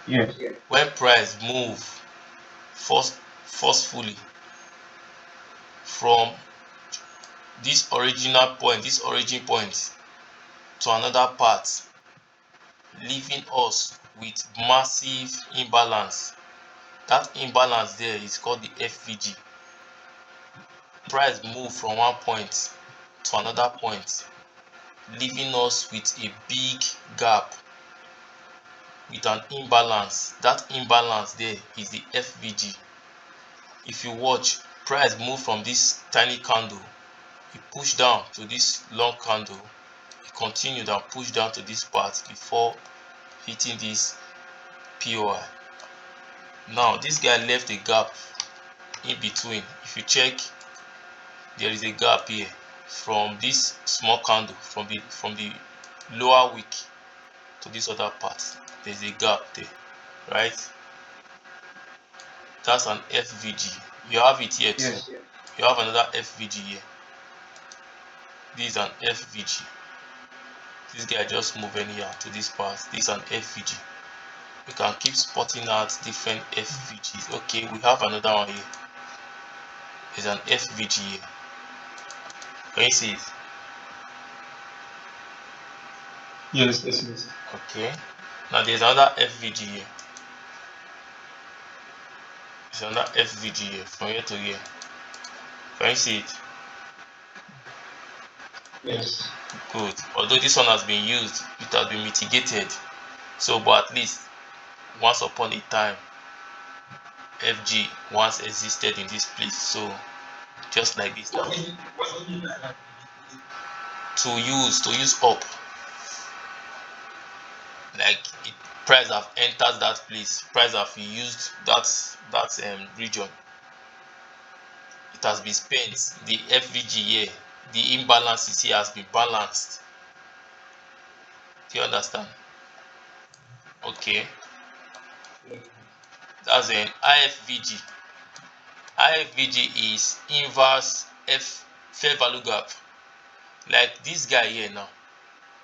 Yes. When price move forcefully from this original point, this origin point, to another part, leaving us with massive imbalance. That imbalance there is called the FVG. Price move from one point to another point, leaving us with a big gap, with an imbalance. That imbalance there is the FVG. If you watch, price move from this tiny candle, it push down to this long candle, it continued and push down to this part before hitting this POI. Now this guy left a gap in between. If you check, there is a gap here from this small candle, from the lower wick to this other part. There's a gap there, right? That's an FVG. You have it here too. Yes. You have another FVG here. This is an FVG. This guy just move anyhow to this part. This is an FVG. We can keep spotting out different FVGs. Okay, we have another one here. There's an FVG here. Can you see it? Yes. Yes. Okay. Now there's another FVG here. There's another FVG here from here to here. Can you see it? Yes. Good. Although this one has been used, it has been mitigated. So, but at least once upon a time, FG once existed in this place. So, just like this now. To use up, like it, price have entered that place. Price have used that region. It has been spent. The FVG here, the imbalances here has been balanced. Do you understand? Okay, that's an iFVG. iFVG is inverse fair value gap. Like this guy here now.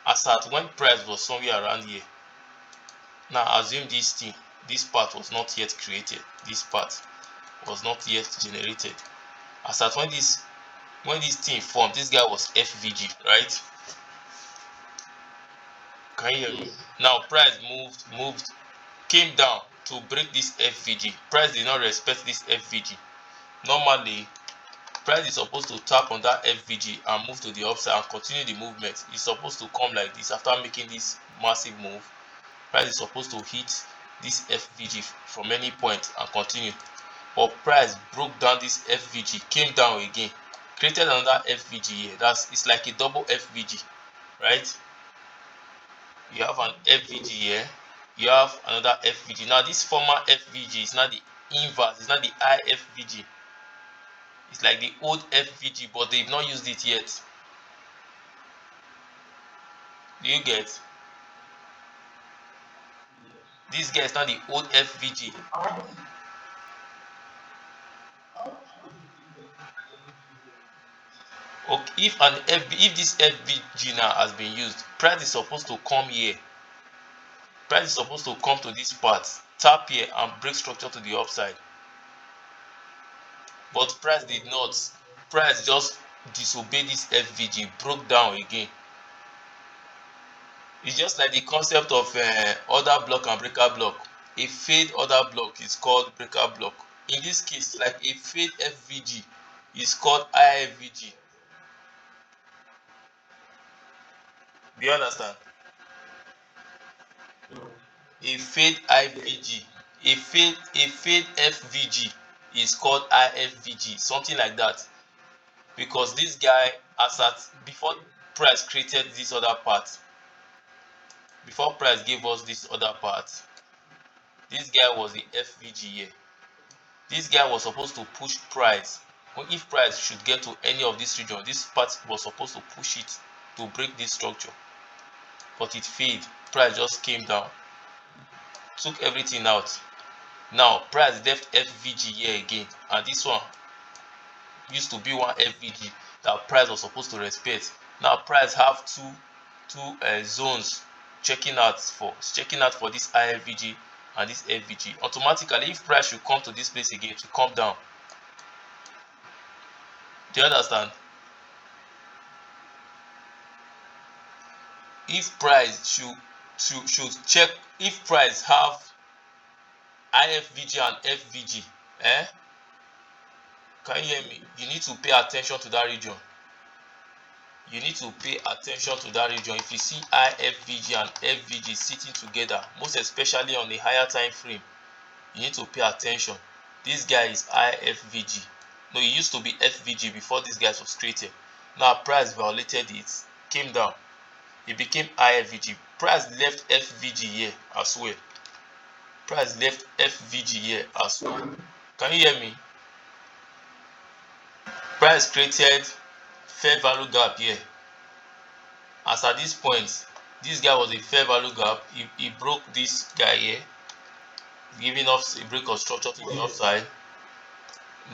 As at when price was somewhere around here. Now assume this part was not yet created. This part was not yet generated. As at when this thing formed, this guy was FVG, right? Can you hear me? Now price moved, came down to break this FVG. Price did not respect this FVG. Normally, price is supposed to tap on that FVG and move to the upside and continue the movement. It's supposed to come like this after making this massive move. Price is supposed to hit this FVG from any point and continue. But price broke down this FVG, came down again, created another FVG here. It's like a double FVG, right? You have an FVG here, you have another FVG. Now this former FVG is not the inverse, it's not the iFVG. It's like the old FVG, but they've not used it yet. Do you get? This guy is not the old FVG. Okay, if this FVG now has been used, price is supposed to come here. Price is supposed to come to this part, tap here and break structure to the upside. But price did not. Price just disobeyed this FVG, broke down again. It's just like the concept of order block and breaker block. A failed order block is called breaker block. In this case, like a failed FVG is called iFVG. Do you understand? A failed IVG, a failed FVG is called iFVG, something like that. Because this guy, before price created this other part, before price gave us this other part, this guy was the FVG here. This guy was supposed to push price. If price should get to any of this region, this part was supposed to push it to break this structure, but it failed. Price just came down, took everything out. Now price left FVG here again, and this one used to be one FVG that price was supposed to respect. Now price have two zones checking out for this iFVG and this FVG. Automatically, if price should come to this place again, to come down. Do you understand? If price should check, if price have iFVG and FVG, can you hear me? You need to pay attention to that region. You need to pay attention to that region. If you see iFVG and FVG sitting together, most especially on the higher time frame, you need to pay attention. This guy is iFVG. No, it used to be FVG before this guy was created. Now price violated it, came down. It became iFVG. Price left FVG here as well. Price left FVG here as well. Can you hear me? Price created fair value gap here. As at this point, this guy was a fair value gap. He broke this guy here, giving us a break of structure to the upside.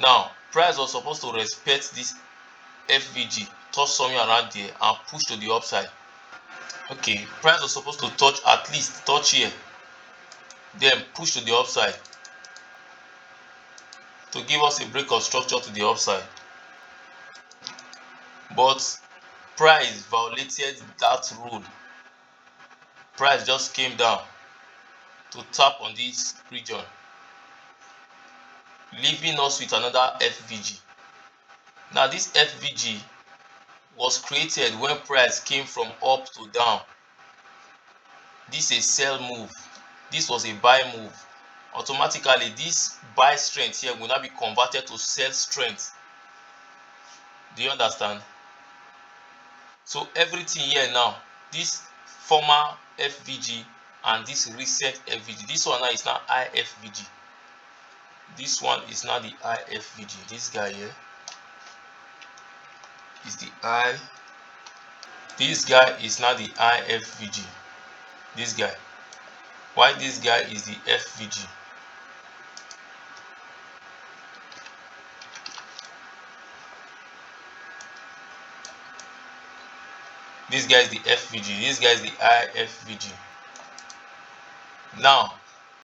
Now, price was supposed to respect this FVG, touch somewhere around there, and push to the upside. Okay, price was supposed to touch, at least touch here, then push to the upside to give us a break of structure to the upside. But price violated that rule. Price just came down to tap on this region, leaving us with another FVG. Now this FVG was created when price came from up to down. This is a sell move. This was a buy move. Automatically, this buy strength here will now be converted to sell strength. Do you understand? So everything here now, this former FVG and this recent FVG, this one now is now iFVG. This one is now the iFVG. This guy here is the I. This guy is now the iFVG. This guy. Why this guy is the FVG? This guy is the FVG. This guy is the iFVG. Now,